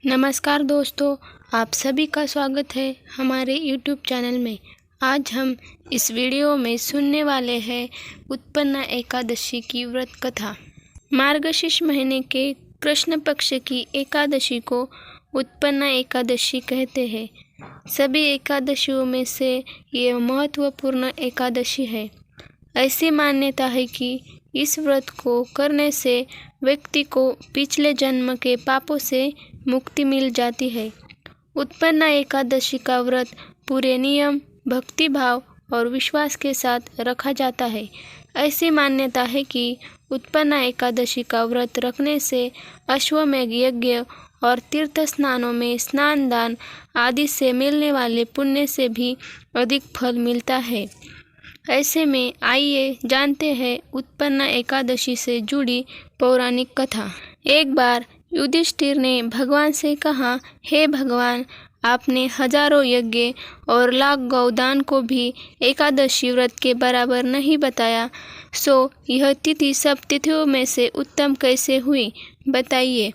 नमस्कार दोस्तों, आप सभी का स्वागत है हमारे YouTube चैनल में। आज हम इस वीडियो में सुनने वाले हैं उत्पन्ना एकादशी की व्रत कथा। मार्गशीर्ष महीने के कृष्ण पक्ष की एकादशी को उत्पन्ना एकादशी कहते हैं। सभी एकादशियों में से ये महत्वपूर्ण एकादशी है। ऐसी मान्यता है कि इस व्रत को करने से व्यक्ति को पिछले जन्म के पापों से मुक्ति मिल जाती है। उत्पन्ना एकादशी का व्रत पूरे नियम, भक्ति भाव और विश्वास के साथ रखा जाता है। ऐसी मान्यता है कि उत्पन्ना एकादशी का व्रत रखने से अश्वमेध यज्ञ और तीर्थ स्नानों में स्नान दान आदि से मिलने वाले पुण्य से भी अधिक फल मिलता है। ऐसे में आइए जानते हैं उत्पन्ना एकादशी से जुड़ी पौराणिक कथा। एक बार युधिष्ठिर ने भगवान से कहा, हे भगवान, आपने हजारों यज्ञ और लाख गौदान को भी एकादशी व्रत के बराबर नहीं बताया, सो यह तिथि सब तिथियों में से उत्तम कैसे हुई, बताइए।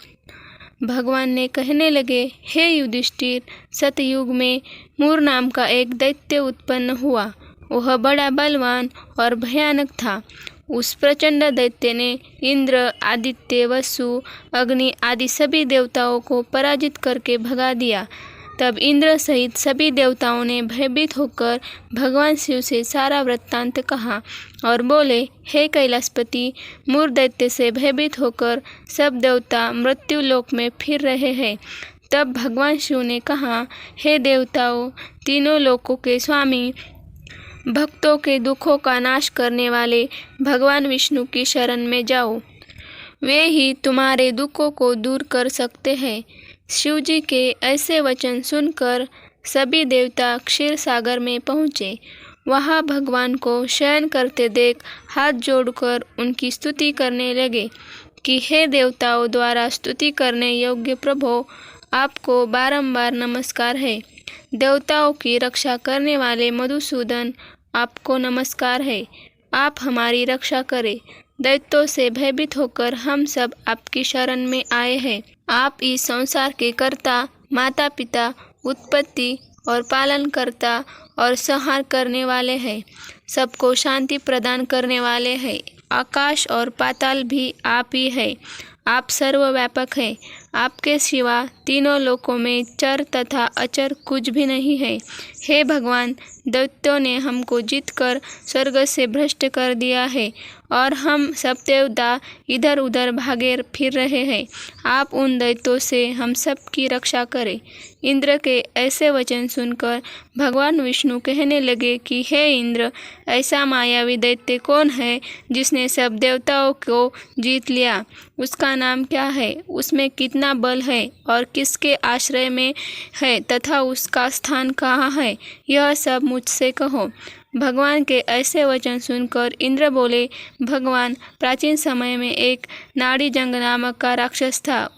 भगवान ने कहने लगे, हे युधिष्ठिर, सतयुग में मूर नाम का एक दैत्य उत्पन्न हुआ। वह बड़ा बलवान और भयानक था। उस प्रचंड दैत्य ने इंद्र, आदित्य, वसु, अग्नि आदि सभी देवताओं को पराजित करके भगा दिया। तब इंद्र सहित सभी देवताओं ने भयभीत होकर भगवान शिव से सारा वृत्तांत कहा और बोले, हे कैलाशपति, मूर दैत्य से भयभीत होकर सब देवता मृत्यु लोक में फिर रहे हैं। तब भगवान शिव ने कहा, हे देवताओं, तीनों लोकों के स्वामी, भक्तों के दुखों का नाश करने वाले भगवान विष्णु की शरण में जाओ। वे ही तुम्हारे दुखों को दूर कर सकते हैं। शिव जी के ऐसे वचन सुनकर सभी देवता क्षीर सागर में पहुँचे। वहाँ भगवान को शयन करते देख हाथ जोड़कर उनकी स्तुति करने लगे कि हे देवताओं द्वारा स्तुति करने योग्य प्रभो, आपको बारंबार नमस्कार है। देवताओं की रक्षा करने वाले मधुसूदन, आपको नमस्कार है। आप हमारी रक्षा करें। दैत्यों से भयभीत होकर हम सब आपकी शरण में आए हैं। आप इस संसार के कर्ता, माता पिता, उत्पत्ति और पालन करता और संहार करने वाले हैं। सबको शांति प्रदान करने वाले हैं। आकाश और पाताल भी आप ही है। आप सर्वव्यापक हैं। आपके सिवा तीनों लोकों में चर तथा अचर कुछ भी नहीं है। हे भगवान, दैत्यों ने हमको जीतकर स्वर्ग से भ्रष्ट कर दिया है और हम सब देवता इधर उधर भागे फिर रहे हैं। आप उन दैत्यों से हम सब की रक्षा करें। इंद्र के ऐसे वचन सुनकर भगवान विष्णु कहने लगे कि हे इंद्र, ऐसा मायावी दैत्य कौन है जिसने सब देवताओं को जीत लिया? उसका नाम क्या है? उसमें कितना बल है और किसके आश्रय में है तथा उसका स्थान कहाँ है? यह सब मुझसे कहो। भगवान के ऐसे वचन सुनकर इंद्र बोले, भगवान, प्राचीन समय में एक नाड़ीजंग नामक का राक्षस था।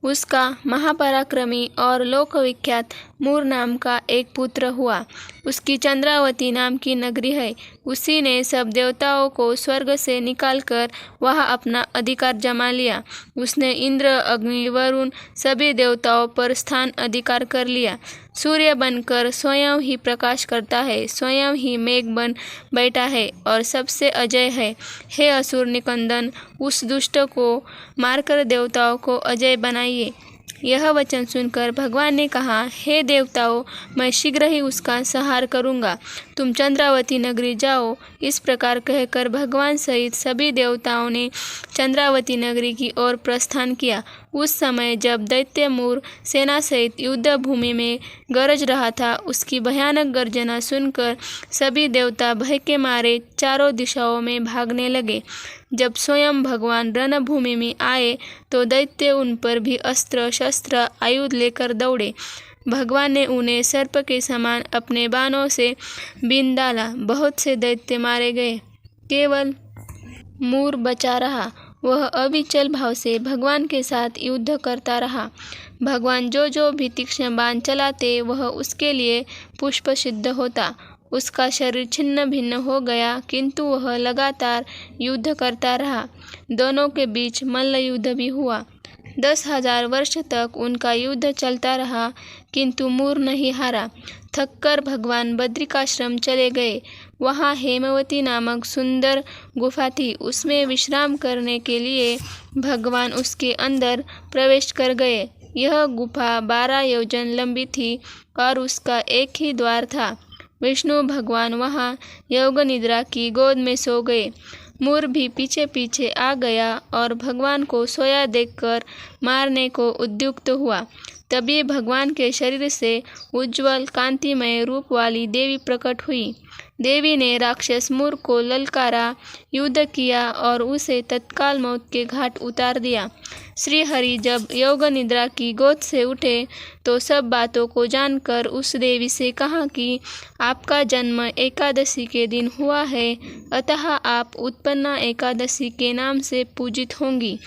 उसका महापराक्रमी और लोकविख्यात मूर नाम का एक पुत्र हुआ। उसकी चंद्रावती नाम की नगरी है। उसी ने सब देवताओं को स्वर्ग से निकालकर वहाँ अपना अधिकार जमा लिया। उसने इंद्र, अग्नि, वरुण सभी देवताओं पर स्थान अधिकार कर लिया। सूर्य बनकर स्वयं ही प्रकाश करता है, स्वयं ही मेघ बन बैठा है और सबसे अजय है। हे असुर निकंदन, उस दुष्ट को मारकर देवताओं को अजय बनाइए। यह वचन सुनकर भगवान ने कहा, हे देवताओं, मैं शीघ्र ही उसका संहार करूँगा। तुम चंद्रावती नगरी जाओ। इस प्रकार कहकर भगवान सहित सभी देवताओं ने चंद्रावती नगरी की ओर प्रस्थान किया। उस समय जब दैत्य मूर सेना सहित युद्ध भूमि में गरज रहा था, उसकी भयानक गर्जना सुनकर सभी देवता भय के मारे चारों दिशाओं में भागने लगे। जब स्वयं भगवान रणभूमि में आए तो दैत्य उन पर भी अस्त्र शस्त्र आयुध लेकर दौड़े। भगवान ने उन्हें सर्प के समान अपने बाणों से बीन डाला। बहुत से दैत्य मारे गए, केवल मूर बचा रहा। वह अविचल भाव से भगवान के साथ युद्ध करता रहा। भगवान जो भी तीक्ष्ण बाण चलाते वह उसके लिए पुष्प सिद्ध होता। उसका शरीर छिन्न भिन्न हो गया, किंतु वह लगातार युद्ध करता रहा। दोनों के बीच मल्ल युद्ध भी हुआ। 10,000 वर्ष तक उनका युद्ध चलता रहा, किंतु मूर नहीं हारा। थककर भगवान बद्रिकाश्रम चले गए। वहाँ हेमवती नामक सुंदर गुफा थी। उसमें विश्राम करने के लिए भगवान उसके अंदर प्रवेश कर गए। यह गुफा 12 योजन लंबी थी और उसका एक ही द्वार था। विष्णु भगवान वहाँ योग निद्रा की गोद में सो गए। मूर भी पीछे पीछे आ गया और भगवान को सोया देखकर मारने को उद्युक्त हुआ। तभी भगवान के शरीर से उज्ज्वल कांतिमय रूप वाली देवी प्रकट हुई। देवी ने राक्षस मूर को ललकारा, युद्ध किया और उसे तत्काल मौत के घाट उतार दिया। श्री हरि जब योग निद्रा की गोद से उठे तो सब बातों को जानकर उस देवी से कहा कि आपका जन्म एकादशी के दिन हुआ है, अतः आप उत्पन्ना एकादशी के नाम से पूजित होंगी।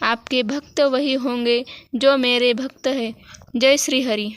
आपके भक्त वही होंगे जो मेरे भक्त हैं। जय श्री हरि।